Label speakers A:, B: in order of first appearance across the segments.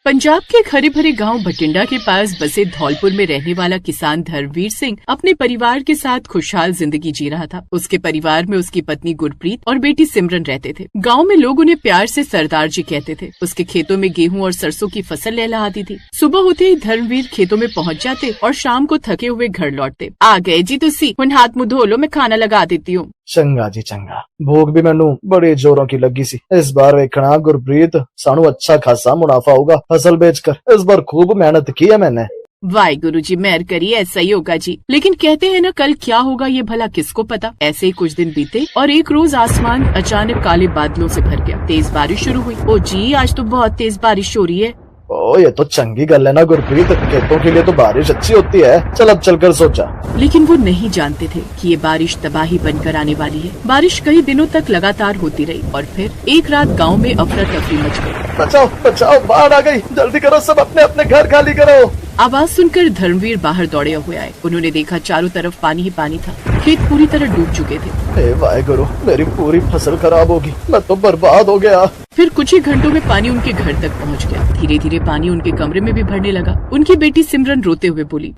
A: पंजाब के एक हरे भरे गांव भटिंडा के पास बसे धौलपुर में रहने वाला किसान धर्मवीर सिंह अपने परिवार के साथ खुशहाल जिंदगी जी रहा था। उसके परिवार में उसकी पत्नी गुरप्रीत और बेटी सिमरन रहते थे। गांव में लोग उन्हें प्यार से सरदार जी कहते थे। उसके खेतों में गेहूं और सरसों की फसल लहलहाती थी। सुबह होते ही धर्मवीर खेतों में पहुंच जाते और शाम को थके हुए घर लौटते। आ गए जी तुसी, हुण हाथ मुंह धो लो, मैं खाना लगा देती हूँ।
B: चंगा जी चंगा, भूख भी मैनू बड़े जोरों की लगी सी। इस बार वेखना गुरप्रीत, सानू अच्छा खासा मुनाफा होगा फसल बेचकर। इस बार खूब मेहनत की है मैंने।
A: वाहिगुरु जी मेहर करिए, ऐसा ही होगा जी। लेकिन कहते हैं ना, कल क्या होगा ये भला किसको पता। ऐसे ही कुछ दिन बीते और एक रोज आसमान अचानक काले बादलों से भर गया। तेज बारिश शुरू हुई। ओ जी, आज तो बहुत तेज बारिश हो रही है।
B: ओ, ये तो चंगी गल है ना गुरप्रीत, खेतों के लिए तो बारिश अच्छी होती है। चल अब चलकर सोचा।
A: लेकिन वो नहीं जानते थे कि ये बारिश तबाही बनकर आने वाली है। बारिश कई दिनों तक लगातार होती रही और फिर एक रात गांव में अफरा तफरी मच गई।
B: बचाओ बचाओ, बाढ़ आ गई, जल्दी करो, सब अपने अपने घर खाली करो।
A: आवाज सुनकर धर्मवीर बाहर दौड़े हुए आए। उन्होंने देखा चारों तरफ पानी ही पानी था। खेत पूरी तरह डूब चुके थे।
B: हे वाहिगुरु, मेरी पूरी फसल खराब होगी, मैं तो बर्बाद हो गया।
A: फिर कुछ ही घंटों में पानी उनके घर तक पहुंच गया। धीरे धीरे पानी उनके कमरे में भी भरने लगा। उनकी बेटी सिमरन रोते हुए बोली,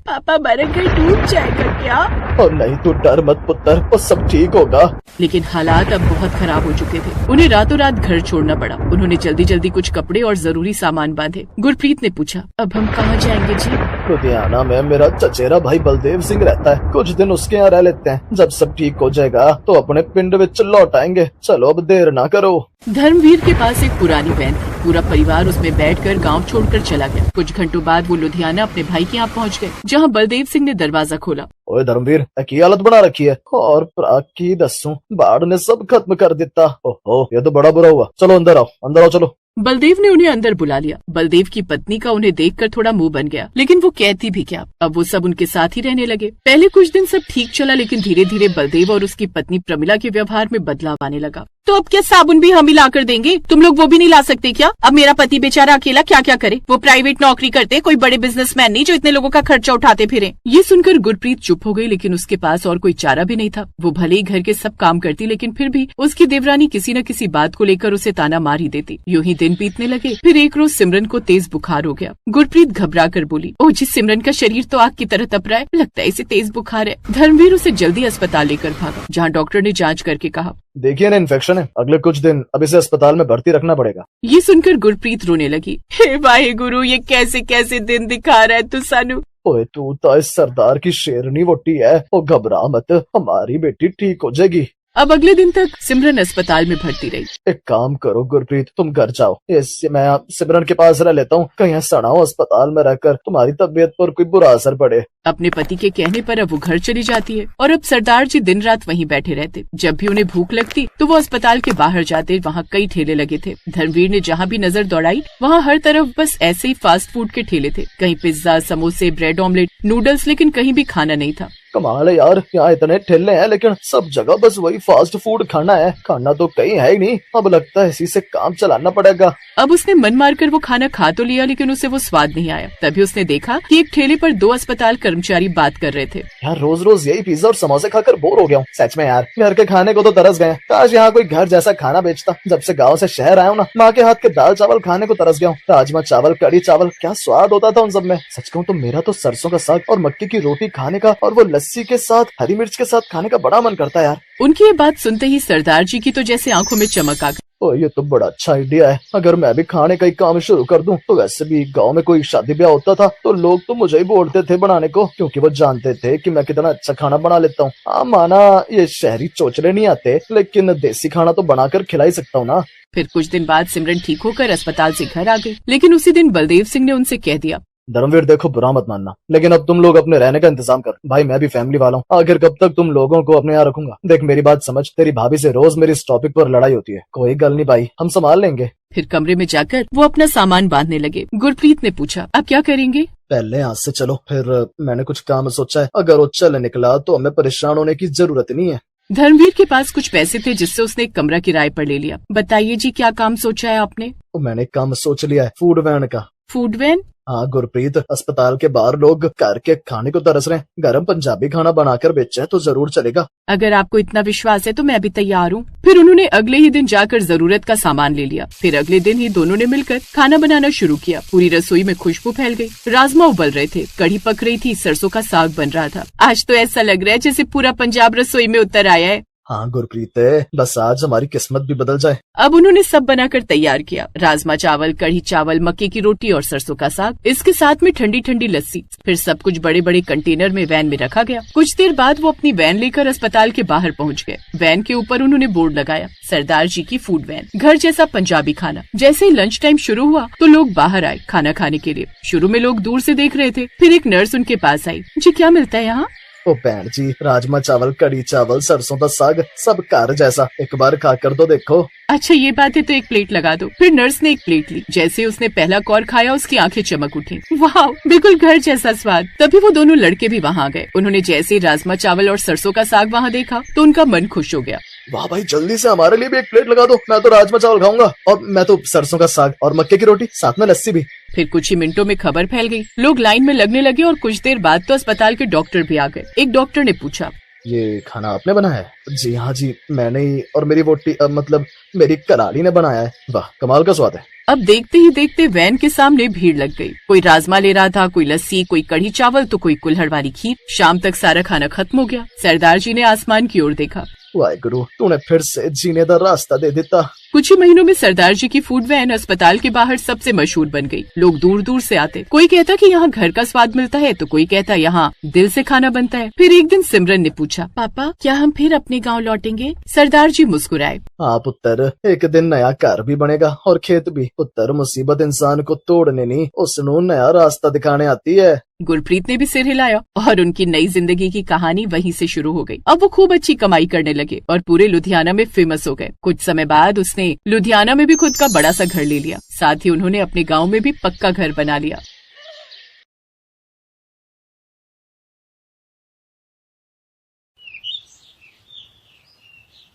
A: पापा मेरा घर डूब जाएगा क्या?
B: और नहीं, तू डर मत पुत्र, वो सब ठीक होगा।
A: लेकिन हालात अब बहुत खराब हो चुके थे। उन्हें रातों रात घर छोड़ना पड़ा। उन्होंने जल्दी जल्दी कुछ कपड़े और जरूरी सामान बांधे। गुरप्रीत ने पूछा, अब हम कहाँ जाएंगे जी?
B: लुधियाना में मेरा चचेरा भाई बलदेव सिंह रहता है, कुछ दिन उसके यहाँ रह लेते हैं। जब सब ठीक हो जाएगा तो अपने पिंड में लौट आएंगे। चलो अब देर ना करो।
A: धर्मवीर के पास एक पुरानी वैन थी। पूरा परिवार उसमें बैठकर गांव छोड़कर चला गया। कुछ घंटों बाद वो लुधियाना अपने भाई के यहाँ पहुँच गए, जहाँ बलदेव सिंह ने दरवाजा खोला।
B: ओए धर्मवीर, की हालत बना रखी है, और की दस्सू, बाढ़ ने सब खत्म कर दिता। ओहो, ये तो बड़ा बुरा हुआ। चलो अंदर आओ, अंदर आओ चलो।
A: बलदेव ने उन्हें अंदर बुला लिया। बलदेव की पत्नी का उन्हें देखकर थोड़ा मुंह बन गया, लेकिन वो कहती भी क्या। अब वो सब उनके साथ ही रहने लगे। पहले कुछ दिन सब ठीक चला, लेकिन धीरे धीरे बलदेव और उसकी पत्नी प्रमिला के व्यवहार में बदलाव आने लगा। तो अब क्या साबुन भी हम ही ला कर देंगे? तुम लोग वो भी नहीं ला सकते क्या? अब मेरा पति बेचारा अकेला क्या क्या करे? वो प्राइवेट नौकरी करते, कोई बड़े बिजनेसमैन नहीं जो इतने लोगों का खर्चा उठाते फिरे। ये सुनकर गुरप्रीत चुप हो गई, लेकिन उसके पास और कोई चारा भी नहीं था। वो भले ही घर के सब काम करती, लेकिन फिर भी उसकी देवरानी किसी न किसी बात को लेकर उसे ताना मार ही देती। यूं ही दिन बीतने लगे। फिर एक रोज सिमरन को तेज बुखार हो गया। गुरप्रीत घबरा कर बोली, ओ जी, सिमरन का शरीर तो आग की तरह तप रहा है, लगता है इसे तेज बुखार है। धर्मवीर उसे जल्दी अस्पताल लेकर भागा, जहाँ डॉक्टर ने जांच करके कहा,
B: देखिए ना, इन्फेक्शन है, अगले कुछ दिन अब इसे अस्पताल में भर्ती रखना पड़ेगा।
A: ये सुनकर गुरप्रीत रोने लगी। हे वाहिगुरु, ये कैसे कैसे दिन दिखा रहा है तू सानू।
B: ओए तू तो इस सरदार की शेरनी वोटी है, वो घबरा मत, हमारी बेटी ठीक हो जाएगी।
A: अब अगले दिन तक सिमरन अस्पताल में भर्ती रही।
B: एक काम करो गुरप्रीत, तुम घर जाओ, इससे मैं सिमरन के पास रह लेता हूँ। कहीं ऐसा ना हो अस्पताल में रहकर तुम्हारी तबीयत पर कोई बुरा असर पड़े।
A: अपने पति के कहने पर अब वो घर चली जाती है और अब सरदार जी दिन रात वहीं बैठे रहते। जब भी उन्हें भूख लगती तो वो अस्पताल के बाहर जाते। वहाँ कई ठेले लगे थे। धर्मवीर ने जहाँ भी नजर दौड़ाई, वहाँ हर तरफ बस ऐसे ही फास्ट फूड के ठेले थे। कहीं पिज्जा, समोसे, ब्रेड ऑमलेट, नूडल्स, लेकिन कहीं भी खाना नहीं था।
B: कमाल है यार, यहाँ इतने ठेले हैं लेकिन सब जगह बस वही फास्ट फूड खाना है। खाना तो कहीं है ही नहीं। अब लगता है इसी से काम चलाना पड़ेगा।
A: अब उसने मन मारकर वो खाना खा तो लिया, लेकिन उसे वो स्वाद नहीं आया। तभी उसने देखा कि एक ठेले पर 2 अस्पताल कर्मचारी बात कर रहे थे।
B: यार रोज रोज यही पिज्जा और समोसे खाकर बोर हो गया हूँ सच में यार। घर के खाने को तो तरस गए। काश यहाँ कोई घर जैसा खाना बेचता। जब से गाँव से शहर आया हूँ ना, माँ के हाथ के दाल चावल खाने को तरस गया हूँ। राजमा चावल, कड़ी चावल, क्या स्वाद होता था उन सब में। सच कहूँ तो मेरा तो सरसों का साग और मक्के की रोटी खाने का और वो लस्सी के साथ हरी मिर्च के साथ खाने का बड़ा मन करता है यार।
A: उनकी ये बात सुनते ही सरदार जी की तो जैसे आंखों में चमक आ गई।
B: ओ, ये तो बड़ा अच्छा आइडिया है। अगर मैं भी खाने का ही काम शुरू कर दूं तो वैसे भी गांव में कोई शादी ब्याह होता था तो लोग तो मुझे ही बोलते थे बनाने को, क्योंकि वो जानते थे कि मैं कितना अच्छा खाना बना लेता हूँ। हाँ माना ये शहरी चोचले नहीं आते, लेकिन देसी खाना तो बनाकर खिला ही सकता हूँ ना।
A: फिर कुछ दिन बाद सिमरन ठीक होकर अस्पताल से घर आ गई। लेकिन उसी दिन बलदेव सिंह ने उनसे कह दिया,
B: धर्मवीर देखो, बुरा मत मानना, लेकिन अब तुम लोग अपने रहने का इंतजाम कर। भाई मैं भी फैमिली वाला हूँ, आखिर कब तक तुम लोगों को अपने यहाँ रखूंगा। देख मेरी बात समझ, तेरी भाभी से रोज मेरी इस टॉपिक पर लड़ाई होती है। कोई गल नहीं भाई, हम संभाल लेंगे।
A: फिर कमरे में जाकर वो अपना सामान बांधने लगे। गुरप्रीत ने पूछा, अब क्या करेंगे?
B: पहले यहाँ से चलो, फिर मैंने कुछ काम सोचा है। अगर वो चल निकला तो हमें परेशान होने की जरूरत नहीं है।
A: धर्मवीर के पास कुछ पैसे थे, जिससे उसने एक कमरा किराए पर ले लिया। बताइए जी, क्या काम सोचा है आपने?
B: तो मैंने काम सोच लिया है, फूड वैन का।
A: Food van?
B: हाँ गुरप्रीत, अस्पताल के बाहर लोग घर के खाने को तरस रहे हैं। गरम पंजाबी खाना बनाकर बेचे तो जरूर चलेगा।
A: अगर आपको इतना विश्वास है तो मैं भी तैयार हूँ। फिर उन्होंने अगले ही दिन जाकर जरूरत का सामान ले लिया। फिर अगले दिन ही दोनों ने मिलकर खाना बनाना शुरू किया। पूरी रसोई में खुशबू फैल गई। राजमा उबल रहे थे, कढ़ी पक रही थी, सरसों का साग बन रहा था। आज तो ऐसा लग रहा है जैसे पूरा पंजाब रसोई में उतर आया है।
B: हाँ गुरप्रीत, बस आज हमारी किस्मत भी बदल जाए।
A: अब उन्होंने सब बनाकर तैयार किया। राजमा चावल, कढ़ी चावल, मक्के की रोटी और सरसों का साग, इसके साथ में ठंडी ठंडी लस्सी। फिर सब कुछ बड़े बड़े कंटेनर में वैन में रखा गया। कुछ देर बाद वो अपनी वैन लेकर अस्पताल के बाहर पहुंच गए। वैन के ऊपर उन्होंने बोर्ड लगाया, सरदार जी की फूड वैन, घर जैसा पंजाबी खाना। जैसे ही लंच टाइम शुरू हुआ तो लोग बाहर आए खाना खाने के लिए। शुरू में लोग दूर से देख रहे थे। फिर एक नर्स उनके पास आई। जी क्या मिलता है यहाँ?
B: ओ भैन जी, राजमा चावल, कढ़ी चावल, सरसों का साग, सब घर जैसा। एक बार खा कर तो देखो।
A: अच्छा ये बात है तो एक प्लेट लगा दो। फिर नर्स ने एक प्लेट ली। जैसे उसने पहला कौर खाया उसकी आंखें चमक उठी। वाह, बिल्कुल घर जैसा स्वाद। तभी वो दोनों लड़के भी वहाँ आ गए। उन्होंने जैसे ही राजमा चावल और सरसों का साग वहाँ देखा तो उनका मन खुश हो गया।
B: वाह भाई, जल्दी से हमारे लिए भी एक प्लेट लगा दो। मैं तो राजमा चावल खाऊंगा, और मैं तो सरसों का साग और मक्के की रोटी, साथ में लस्सी भी।
A: फिर कुछ ही मिनटों में खबर फैल गई। लोग लाइन में लगने लगे और कुछ देर बाद तो अस्पताल के डॉक्टर भी आ गए। एक डॉक्टर ने पूछा,
B: ये खाना आपने बनाया है? जी हाँ जी, मैंने ही, और मेरी वोटी मतलब मेरी कराली ने बनाया है। वाह, कमाल का स्वाद है।
A: अब देखते ही देखते वैन के सामने भीड़ लग गई। कोई राजमा ले रहा था, कोई लस्सी, कोई कढ़ी चावल, तो कोई कुल्हड़ वाली खीर। शाम तक सारा खाना खत्म हो गया। सरदार जी ने आसमान की ओर देखा।
B: वाहेगुरु, तूने फिर से जीने का रास्ता दे दिता।
A: कुछ ही महीनों में सरदार जी की फूड वैन अस्पताल के बाहर सबसे मशहूर बन गई। लोग दूर दूर से आते। कोई कहता कि यहाँ घर का स्वाद मिलता है, तो कोई कहता यहाँ दिल से खाना बनता है। फिर एक दिन सिमरन ने पूछा, पापा क्या हम फिर अपने गांव लौटेंगे? सरदार जी मुस्कुराए।
B: हाँ पुत्र, एक दिन नया घर भी बनेगा और खेत भी। पुत्र, मुसीबत इंसान को तोड़ने नहीं, उसनों नया रास्ता दिखाने आती है।
A: गुरप्रीत ने भी सिर हिलाया और उनकी नई जिंदगी की कहानी वहीं से शुरू हो गई। अब वो खूब अच्छी कमाई करने लगे और पूरे लुधियाना में फेमस हो गए। कुछ समय बाद उसने लुधियाना में भी खुद का बड़ा सा घर ले लिया। साथ ही उन्होंने अपने गांव में भी पक्का घर बना लिया।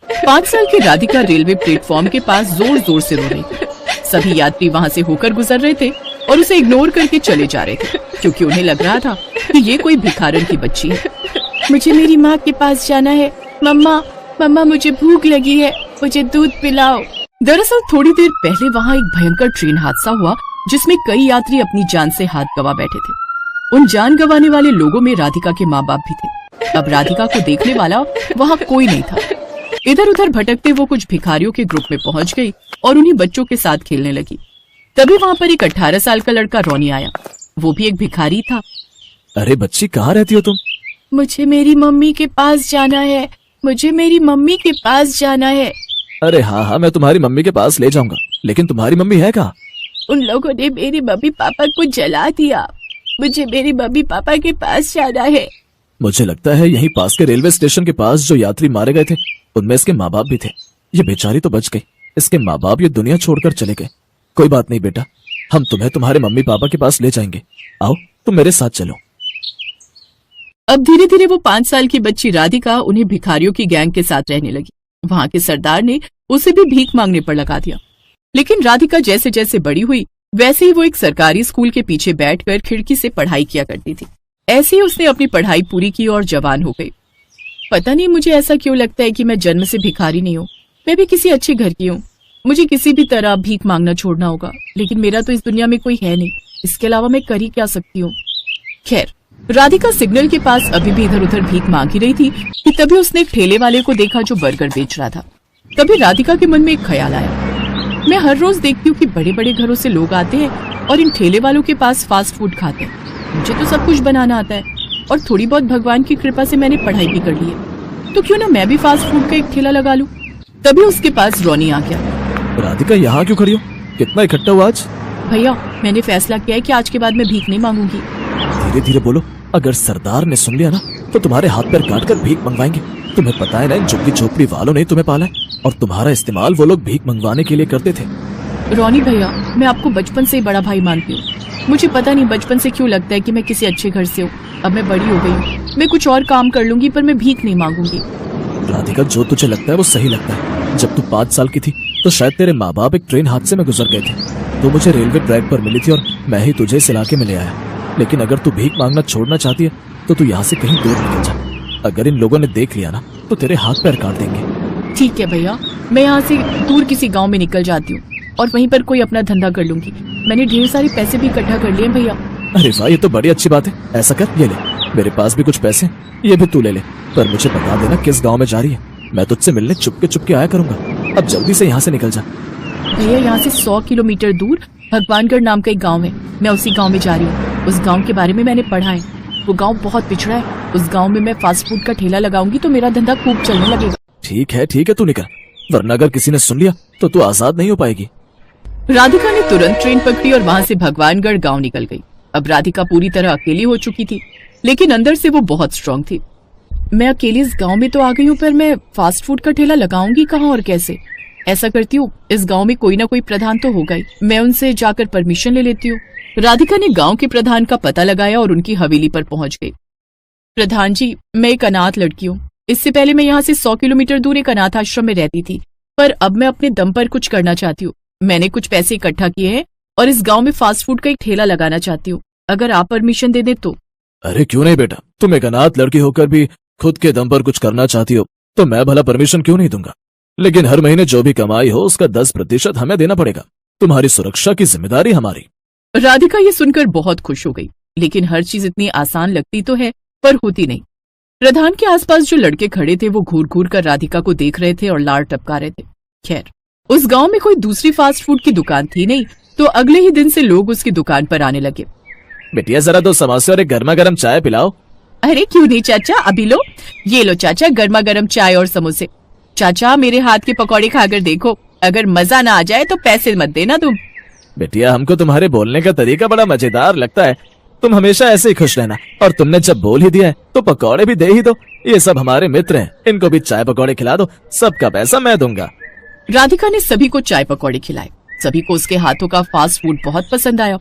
A: 5 साल की राधिका रेलवे प्लेटफॉर्म के पास जोर जोर से रो रही थी। सभी यात्री वहाँ से होकर गुजर रहे थे और उसे इग्नोर करके चले जा रहे थे, क्योंकि उन्हें लग रहा था कि ये कोई भिखारन की बच्ची है। मुझे मेरी माँ के पास जाना है। मम्मा, मम्मा मुझे भूख लगी है, मुझे दूध पिलाओ। दरअसल थोड़ी देर पहले वहाँ एक भयंकर ट्रेन हादसा हुआ जिसमें कई यात्री अपनी जान से हाथ गंवा बैठे थे। उन जान गंवाने वाले लोगों में राधिका के माँ बाप भी थे। अब राधिका को देखने वाला वहाँ कोई नहीं था। इधर उधर भटकते वो कुछ भिखारियों के ग्रुप में पहुँच गई और उन्हीं बच्चों के साथ खेलने लगी। तभी वहाँ पर एक 18 साल का लड़का रोनी आया। वो भी एक भिखारी था।
C: अरे बच्ची, कहाँ रहती हो तुम?
A: मुझे मेरी मम्मी के पास जाना है, मुझे मेरी मम्मी के पास जाना है।
C: अरे हाँ हाँ, मैं तुम्हारी मम्मी के पास ले जाऊंगा, लेकिन तुम्हारी मम्मी है कहाँ?
A: उन लोगों ने मेरी मम्मी पापा को जला दिया। मुझे मेरी मम्मी पापा के पास जाना है।
C: मुझे लगता है यहीं पास के रेलवे स्टेशन के पास जो यात्री मारे गए थे उनमें इसके माँ बाप भी थे। ये बेचारी तो बच गई, इसके माँ बाप ये दुनिया छोड़कर चले गए। कोई बात नहीं बेटा, हम तुम्हें तुम्हारे मम्मी पापा के पास ले जाएंगे। आओ तुम मेरे साथ चलो।
A: अब धीरे धीरे वो 5 साल की बच्ची राधिका उन्हें भिखारियों की गैंग के साथ रहने लगी। वहाँ के सरदार ने उसे भी भीख मांगने पर लगा दिया। लेकिन राधिका जैसे जैसे बड़ी हुई वैसे ही वो एक सरकारी स्कूल के पीछे बैठकर खिड़की से पढ़ाई किया करती थी। ऐसे ही उसने अपनी पढ़ाई पूरी की और जवान हो गई। पता नहीं मुझे ऐसा क्यों लगता है कि मैं जन्म से भिखारी नहीं हूँ, मैं भी किसी अच्छे घर की हूँ। मुझे किसी भी तरह भीख मांगना छोड़ना होगा, लेकिन मेरा तो इस दुनिया में कोई है नहीं। इसके अलावा मैं कर ही क्या सकती हूँ। खैर, राधिका सिग्नल के पास अभी भी इधर उधर भीख मांग ही रही थी कि तभी उसने एक ठेले वाले को देखा जो बर्गर बेच रहा था। तभी राधिका के मन में एक ख्याल आया, मैं हर रोज देखती हूँ कि बड़े बड़े घरों से लोग आते हैं और इन ठेले वालों के पास फास्ट फूड खाते हैं। मुझे तो सब कुछ बनाना आता है और थोड़ी बहुत भगवान की कृपा से मैंने पढ़ाई भी कर ली है, तो क्यों ना मैं भी फास्ट फूड का एक ठेला लगा लूं। तभी उसके पास रोनी आ गया।
C: राधिका, यहाँ क्यों खड़ी हो? कितना इकट्ठा हुआ आज?
A: भैया, मैंने फैसला किया है कि आज के बाद मैं भीख नहीं मांगूंगी।
C: धीरे धीरे बोलो, अगर सरदार ने सुन लिया ना तो तुम्हारे हाथ पैर काट कर भीख मंगवाएंगे। तुम्हें पता है ना, झुग्गी झोपड़ी वालों ने तुम्हें पाला है और तुम्हारा इस्तेमाल वो लोग भीख मंगवाने के लिए करते थे।
A: रोनी भैया, मैं आपको बचपन से ही बड़ा भाई मानती हूँ। मुझे पता नहीं बचपन से क्यों लगता है कि मैं किसी अच्छे घर से हूँ। अब मैं बड़ी हो गई हूँ, मैं कुछ और काम कर लूंगी, पर मैं भीख नहीं मांगूंगी।
C: राधिका, जो तुझे लगता है वो सही लगता है। जब तू 5 साल की थी तो शायद तेरे माँ बाप एक ट्रेन हादसे में गुजर गए थे। तू मुझे रेलवे ट्रैक पर मिली थी और मैं ही तुझे इस इलाके में ले आया। लेकिन अगर तू भीख मांगना छोड़ना चाहती है तो तू यहाँ से कहीं दूर निकल जा। अगर इन लोगों ने देख लिया ना तो तेरे हाथ पैर काट देंगे।
A: ठीक है भैया, मैं यहाँ से दूर किसी गांव में निकल जाती हूँ और वहीं पर कोई अपना धंधा कर लूंगी। मैंने ढेर सारे पैसे भी इकट्ठा कर लिए भैया।
C: अरे वाह, ये तो बड़ी अच्छी बात है। ऐसा कर, ये ले, मेरे पास भी कुछ पैसे, ये भी तू ले ले। पर मुझे बता देना किस गांव में जा रही है। मैं तुझसे मिलने चुपके आया करूंगा। अब जल्दी से यहाँ से निकल जा।
A: भैया, यहाँ से 100 किलोमीटर दूर भगवानगढ़ नाम का एक गांव है। मैं उसी गांव में जा रही हूँ। उस गांव के बारे में मैंने पढ़ा है। वो गांव बहुत पिछड़ा है। उस गांव में मैं फास्ट फूड का ठेला लगाऊंगी तो मेरा धंधा खूब चलने लगेगा।
C: ठीक है तू निकल, वरना अगर किसी ने सुन लिया तो तू आजाद नहीं हो पाएगी।
A: राधिका ने तुरंत ट्रेन पकड़ी और वहाँ से भगवानगढ़ गांव निकल गई। अब राधिका पूरी तरह अकेली हो चुकी थी, लेकिन अंदर से वो बहुत स्ट्रांग थी। मैं अकेली इस गांव में तो आ गई हूँ, पर मैं फास्ट फूड का ठेला लगाऊंगी कहाँ और कैसे? ऐसा करती हूँ, इस गांव में कोई ना कोई प्रधान तो होगा ही। मैं उनसे जाकर परमिशन ले लेती हूँ। राधिका ने गांव के प्रधान का पता लगाया और उनकी हवेली पर पहुंच गई। प्रधान जी, मैं एक अनाथ लड़की हूँ। इससे पहले मैं यहाँ से 100 किलोमीटर दूर एक अनाथ आश्रम में रहती थी, पर अब मैं अपने दम पर कुछ करना चाहती हूँ। मैंने कुछ पैसे इकट्ठा किए हैं और इस गांव में फास्ट फूड का एक ठेला लगाना चाहती हूँ, अगर आप परमिशन दे दे तो।
C: अरे क्यों नहीं बेटा, तुम एक अनाथ लड़की होकर भी खुद के दम पर कुछ करना चाहती हो तो मैं भला परमिशन क्यों नहीं दूंगा। लेकिन हर महीने जो भी कमाई हो उसका 10% हमें देना पड़ेगा। तुम्हारी सुरक्षा की जिम्मेदारी हमारी।
A: राधिका ये सुनकर बहुत खुश हो गई, लेकिन हर चीज इतनी आसान लगती तो है पर होती नहीं। प्रधान के आसपास जो लड़के खड़े थे वो घूर घूर कर राधिका को देख रहे थे और लार टपका रहे थे। खैर, उस गांव में कोई दूसरी फास्ट फूड की दुकान थी नहीं, तो अगले ही दिन से लोग उसकी दुकान पर आने लगे।
C: बेटिया, जरा 2 समोसे और एक गर्मा गर्म चाय पिलाओ।
A: अरे क्यों नहीं चाचा, अभी लो। ये लो चाचा, गर्मा गर्म चाय और समोसे। चाचा, मेरे हाथ के पकौड़े खाकर देखो, अगर मजा ना आ जाए तो पैसे मत देना तुम।
C: बेटिया, हमको तुम्हारे बोलने का तरीका बड़ा मजेदार लगता है। तुम हमेशा ऐसे ही खुश रहना, और तुमने जब बोल ही दिया है तो पकौड़े भी दे ही दो। ये सब हमारे मित्र हैं, इनको भी चाय पकौड़े खिला दो, सबका पैसा मैं दूंगा।
A: राधिका ने सभी को चाय पकौड़े खिलाए। सभी को उसके हाथों का फास्ट फूड बहुत पसंद आया।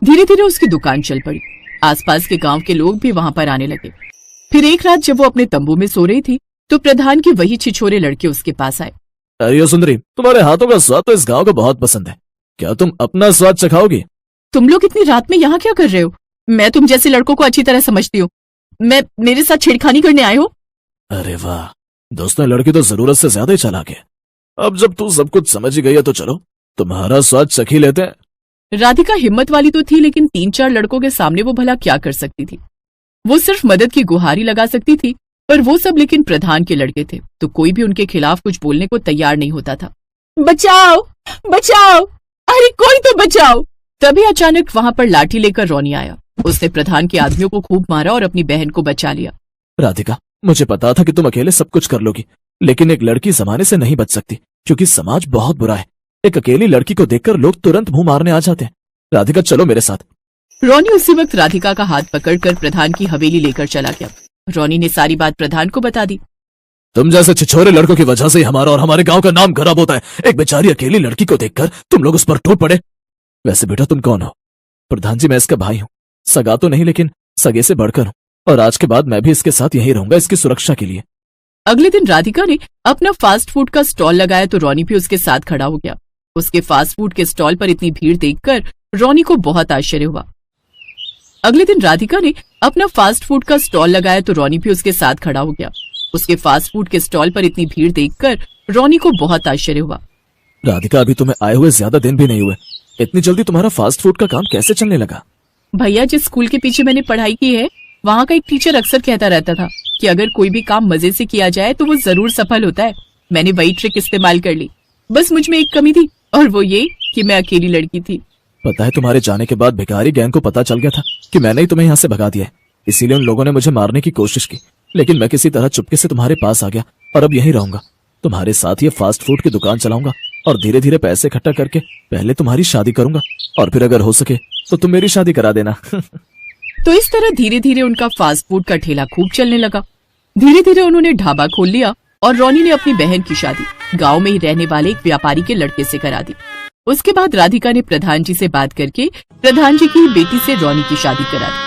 A: धीरे धीरे उसकी दुकान चल पड़ी। आसपास के गांव के लोग भी वहां पर आने लगे। फिर एक रात जब वो अपने तंबू में सो रही थी तो प्रधान के वही छिछोरे लड़के उसके पास आए।
C: अरे सुंदरी, तुम्हारे हाथों का स्वाद तो इस गांव को बहुत पसंद है, क्या तुम अपना स्वाद चखाओगी?
A: तुम लोग इतनी रात में यहाँ क्या कर रहे हो? मैं तुम जैसे लड़कों को अच्छी तरह समझती हूँ। मेरे साथ छेड़खानी करने आए हो?
C: अरे वाह, दोस्तों लड़की तो जरूरत से ज्यादा ही चालाक है। अब जब तू सब कुछ समझ ही गई है तो चलो तुम्हारा स्वाद चखी लेते हैं।
A: राधिका हिम्मत वाली तो थी, लेकिन 3-4 लड़कों के सामने वो भला क्या कर सकती थी? वो सिर्फ मदद की गुहारी लगा सकती थी, पर वो सब लेकिन प्रधान के लड़के थे, तो कोई भी उनके खिलाफ कुछ बोलने को तैयार नहीं होता था। बचाओ बचाओ, अरे कोई तो बचाओ। तभी अचानक वहां पर लाठी लेकर रोनी आया। उसने प्रधान के आदमियों को खूब मारा और अपनी बहन को बचा लिया।
C: राधिका, मुझे पता था कि तुम अकेले सब कुछ कर लोगी, लेकिन एक लड़की जमाने से नहीं बच सकती, क्योंकि समाज बहुत बुरा है। एक अकेली लड़की को देखकर लोग तुरंत मुंह मारने आ जाते हैं। राधिका, चलो मेरे साथ।
A: रोनी उसी वक्त राधिका का हाथ पकड़कर प्रधान की हवेली लेकर चला गया। रोनी ने सारी बात प्रधान को बता दी।
C: तुम जैसे छिछोरे लड़कों की वजह से ही हमारा और हमारे गांव का नाम खराब होता है। एक बेचारी अकेली लड़की को देखकर तुम लोग उस पर टूट पड़े। वैसे बेटा तुम कौन हो? प्रधान जी, मैं इसका भाई हूँ, सगा तो नहीं लेकिन सगे से बढ़कर हूँ, और आज के बाद मैं भी इसके साथ यहीं रहूंगा, इसकी सुरक्षा के लिए।
A: अगले दिन राधिका ने अपना फास्ट फूड का स्टॉल लगाया तो रोनी भी उसके साथ खड़ा हो गया। उसके फास्ट फूड के स्टॉल पर इतनी भीड़ देखकर रोनी को बहुत आश्चर्य हुआ। अगले दिन राधिका ने अपना फास्ट फूड का स्टॉल लगाया तो रोनी भी उसके साथ खड़ा हो गया। उसके फास्ट फूड के स्टॉल पर इतनी भीड़ देखकर रोनी को बहुत आश्चर्य हुआ।
C: राधिका, अभी तुम्हें आए हुए ज्यादा दिन भी नहीं हुए, इतनी जल्दी तुम्हारा फास्ट फूड का काम कैसे चलने लगा?
A: भैया, जिस स्कूल के पीछे मैंने पढ़ाई की है, वहाँ का एक टीचर अक्सर कहता रहता था कि अगर कोई भी काम मजे से किया जाए तो वो जरूर सफल होता है। मैंने वही ट्रिक इस्तेमाल कर ली। बस मुझ में एक कमी थी, और वो ये कि मैं अकेली लड़की थी।
C: पता है, तुम्हारे जाने के बाद भिखारी गैंग को पता चल गया था कि मैंने ही तुम्हें यहाँ से भगा दिया है, इसीलिए उन लोगों ने मुझे मारने की कोशिश की, लेकिन मैं किसी तरह चुपके से तुम्हारे पास आ गया और अब यहीं रहूंगा। तुम्हारे साथ ये फास्ट फूड की दुकान चलाऊंगा और धीरे धीरे पैसे इकट्ठा करके पहले तुम्हारी शादी करूंगा, और फिर अगर हो सके तो तुम मेरी शादी करा देना।
A: तो इस तरह धीरे धीरे उनका फास्ट फूड का ठेला खूब चलने लगा। धीरे धीरे उन्होंने ढाबा खोल लिया और रोनी ने अपनी बहन की शादी गांव में ही रहने वाले एक व्यापारी के लड़के से करा दी। उसके बाद राधिका ने प्रधान जी से बात करके प्रधान जी की बेटी से रोनी की शादी करा दी।